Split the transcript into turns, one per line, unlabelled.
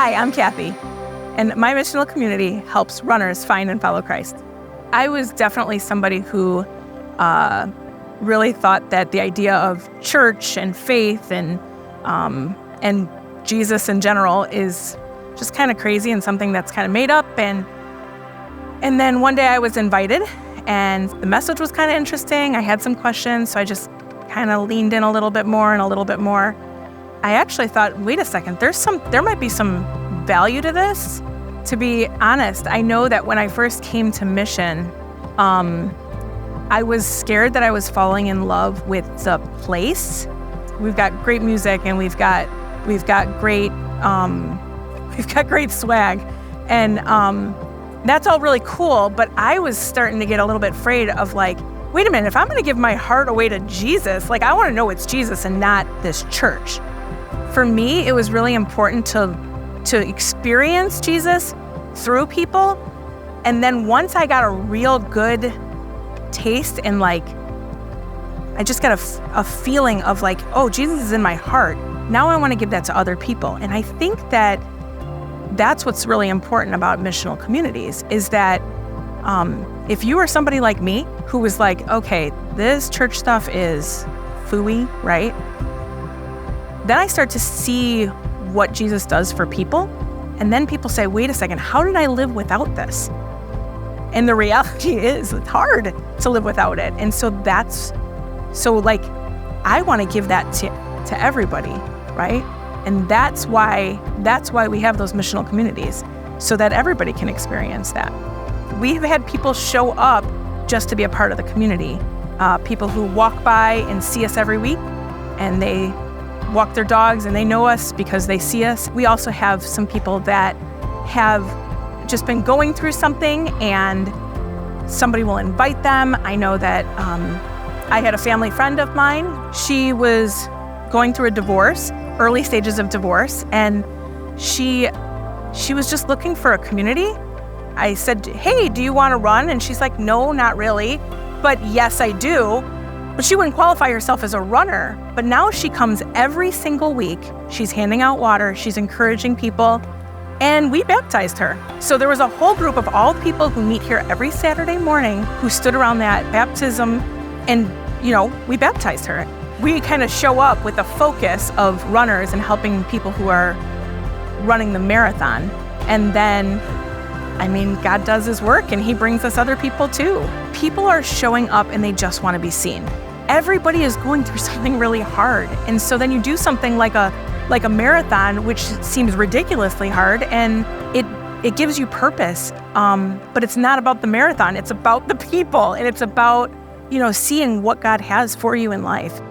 Hi, I'm Kathy, and my missional community helps runners find and follow Christ. I was definitely somebody who really thought that the idea of church and faith and Jesus in general is just kind of crazy and something that's kind of made up. And then one day I was invited, and the message was kind of interesting. I had some questions, so I just kind of leaned in a little bit more and a little bit more. I actually thought, wait a second, there might be some value to this. To be honest, I know that when I first came to Mission, I was scared that I was falling in love with the place. We've got great music, and we've got great swag, and that's all really cool. But I was starting to get a little bit afraid of, like, wait a minute, if I'm going to give my heart away to Jesus, like, I want to know it's Jesus and not this church. For me, it was really important to experience Jesus through people. And then once I got a real good taste and, like, I just got a feeling of, like, oh, Jesus is in my heart. Now I want to give that to other people. And I think that that's what's really important about missional communities, is that if you are somebody like me who was like, okay, this church stuff is phooey, right? Then I start to see what Jesus does for people. And then people say, wait a second, how did I live without this? And the reality is it's hard to live without it. And so I want to give that to everybody, right? And that's why we have those missional communities, so that everybody can experience that. We've had people show up just to be a part of the community. People who walk by and see us every week, and they walk their dogs and they know us because they see us. We also have some people that have just been going through something, and somebody will invite them. I know that I had a family friend of mine. She was going through a divorce, early stages of divorce, and she was just looking for a community. I said, hey, do you want to run? And she's like, no, not really, but yes, I do. But she wouldn't qualify herself as a runner. But now she comes every single week. She's handing out water. She's encouraging people. And we baptized her. So there was a whole group of all people who meet here every Saturday morning who stood around that baptism, and, we baptized her. We kind of show up with a focus of runners and helping people who are running the marathon. And then, God does his work, and he brings us other people too. People are showing up and they just want to be seen. Everybody is going through something really hard. And so then you do something like a marathon, which seems ridiculously hard, and it gives you purpose. But it's not about the marathon. It's about the people, and it's about, seeing what God has for you in life.